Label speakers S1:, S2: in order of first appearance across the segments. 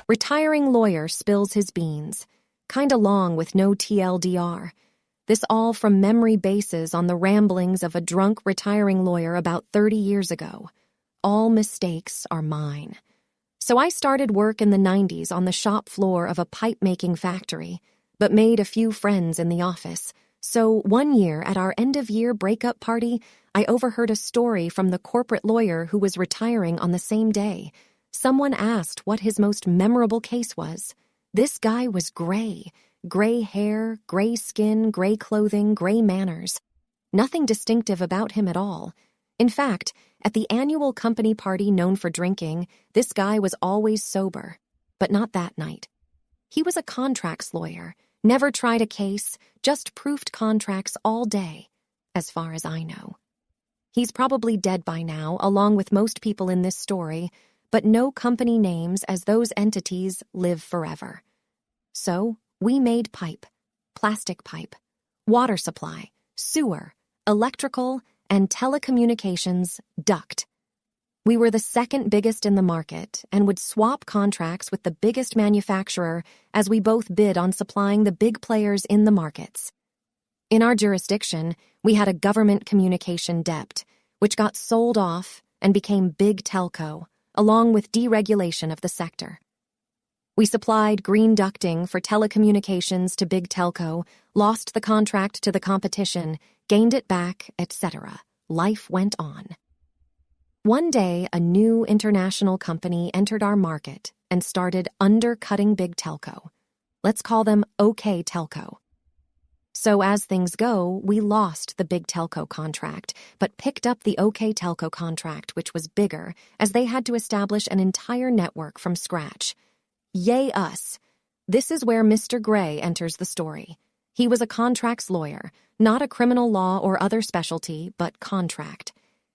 S1: Retiring lawyer spills his beans. Kinda long with no TLDR. This all from memory bases on the ramblings of a drunk retiring lawyer about 30 years ago. All mistakes are mine. So I started work in the 90s on the shop floor of a pipe-making factory, but made a few friends in the office. So one year at our end-of-year breakup party, I overheard a story from the corporate lawyer who was retiring on the same day. Someone asked what his most memorable case was. This guy was gray. Gray hair, gray skin, gray clothing, gray manners. Nothing distinctive about him at all. In fact, at the annual company party known for drinking, this guy was always sober. But not that night. He was a contracts lawyer, never tried a case, just proofed contracts all day, as far as I know. He's probably dead by now, along with most people in this story, but no company names as those entities live forever. So, we made pipe, plastic pipe, water supply, sewer, electrical, and telecommunications duct. We were the second biggest in the market and would swap contracts with the biggest manufacturer as we both bid on supplying the big players in the markets. In our jurisdiction, we had a government communication debt, which got sold off and became Big Telco, along with deregulation of the sector. We supplied green ducting for telecommunications to Big Telco, lost the contract to the competition, gained it back, etc. Life went on. One day, a new international company entered our market and started undercutting Big Telco. Let's call them OK Telco. So as things go, we lost the Big Telco contract, but picked up the OK Telco contract, which was bigger, as they had to establish an entire network from scratch. Yay us! This is where Mr. Gray enters the story. He was a contracts lawyer, not a criminal law or other specialty, but contract.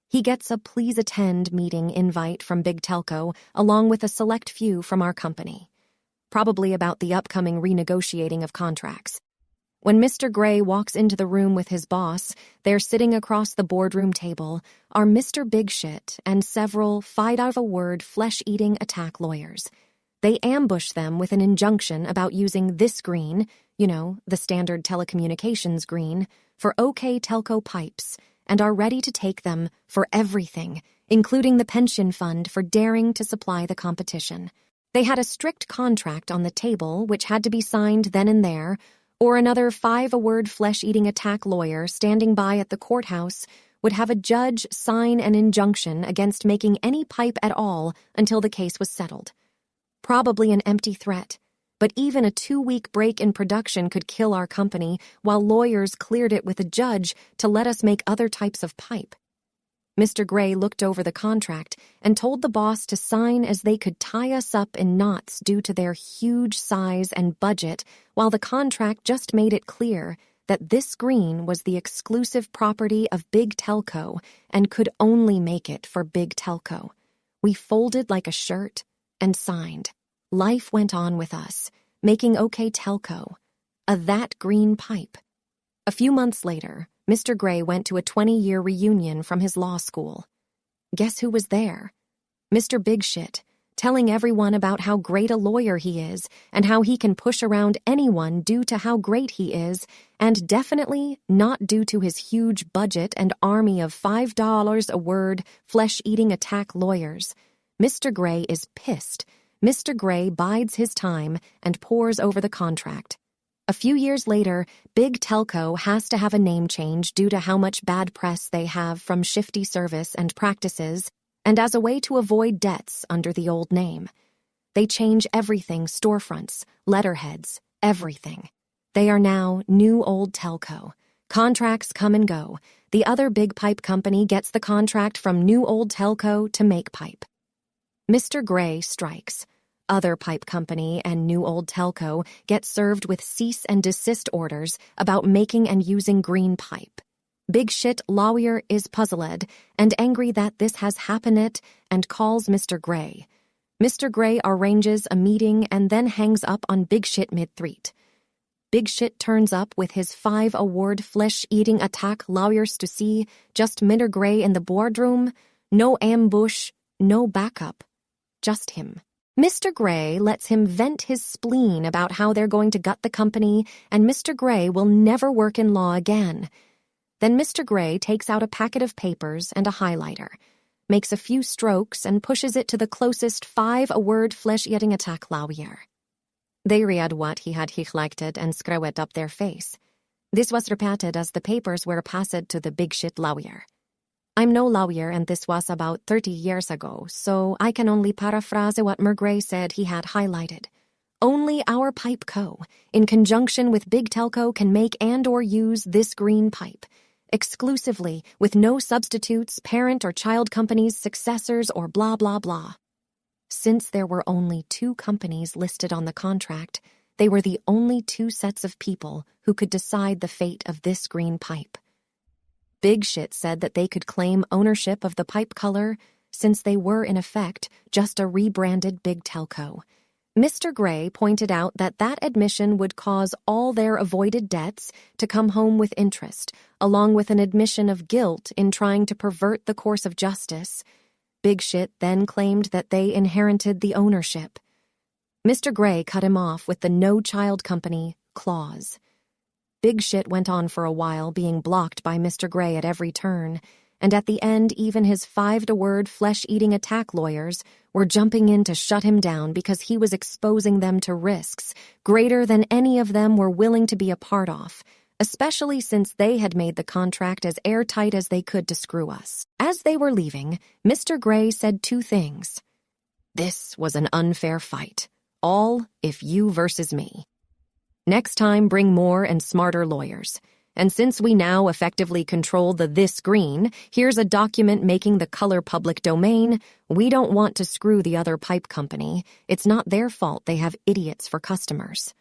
S1: He gets a please attend meeting invite from Big Telco, along with a select few from our company. Probably about the upcoming renegotiating of contracts. When Mr. Gray walks into the room with his boss, they're sitting across the boardroom table are Mr. Big Shit and several fight-out-of-a-word flesh-eating attack lawyers. They ambush them with an injunction about using this green, the standard telecommunications green, for OK Telco pipes, and are ready to take them for everything, including the pension fund for daring to supply the competition. They had a strict contract on the table which had to be signed then and there, or another five-a-word flesh-eating attack lawyer standing by at the courthouse would have a judge sign an injunction against making any pipe at all until the case was settled. Probably an empty threat, but even a 2-week break in production could kill our company while lawyers cleared it with a judge to let us make other types of pipe. Mr. Gray looked over the contract and told the boss to sign as they could tie us up in knots due to their huge size and budget, while the contract just made it clear that this green was the exclusive property of Big Telco and could only make it for Big Telco. We folded like a shirt and signed. Life went on with us, making OK Telco, that green pipe. A few months later, Mr. Gray went to a 20-year reunion from his law school. Guess who was there? Mr. Big Shit, telling everyone about how great a lawyer he is and how he can push around anyone due to how great he is, and definitely not due to his huge budget and army of $5 a word flesh-eating attack lawyers. Mr. Gray is pissed. Mr. Gray bides his time and pores over the contract. A few years later, Big Telco has to have a name change due to how much bad press they have from shifty service and practices, and as a way to avoid debts under the old name. They change everything, storefronts, letterheads, everything. They are now New Old Telco. Contracts come and go. The other big pipe company gets the contract from New Old Telco to make pipe. Mr. Gray strikes. Other pipe company and New Old Telco get served with cease and desist orders about making and using green pipe. Big Shit lawyer is puzzled and angry that this has happened and calls Mr. Gray. Mr. Gray arranges a meeting and then hangs up on Big Shit mid-threat. Big Shit turns up with his 5-award flesh-eating attack lawyers to see just Mr. Gray in the boardroom. No ambush, no backup. Just him. Mr. Gray lets him vent his spleen about how they're going to gut the company, and Mr. Gray will never work in law again. Then Mr. Gray takes out a packet of papers and a highlighter, makes a few strokes, and pushes it to the closest 5-word flesh-eating attack lawyer. They read what he had highlighted and screwed up their face. This was repeated as the papers were passed to the big shit lawyer. I'm no lawyer, and this was about 30 years ago, so I can only paraphrase what Gray said he had highlighted. Only our pipe co., in conjunction with Big Telco, can make and or use this green pipe, exclusively, with no substitutes, parent or child companies, successors, or blah blah blah. Since there were only 2 companies listed on the contract, they were the only 2 sets of people who could decide the fate of this green pipe. Big Shit said that they could claim ownership of the pipe color since they were, in effect, just a rebranded Big Telco. Mr. Gray pointed out that that admission would cause all their avoided debts to come home with interest, along with an admission of guilt in trying to pervert the course of justice. Big Shit then claimed that they inherited the ownership. Mr. Gray cut him off with the No Child Company clause. Big Shit went on for a while, being blocked by Mr. Gray at every turn, and at the end even his 5-word flesh-eating attack lawyers were jumping in to shut him down because he was exposing them to risks greater than any of them were willing to be a part of, especially since they had made the contract as airtight as they could to screw us. As they were leaving, Mr. Gray said 2 things. This was an unfair fight. All if you versus me. Next time, bring more and smarter lawyers. And since we now effectively control the this green, here's a document making the color public domain. We don't want to screw the other pipe company. It's not their fault they have idiots for customers.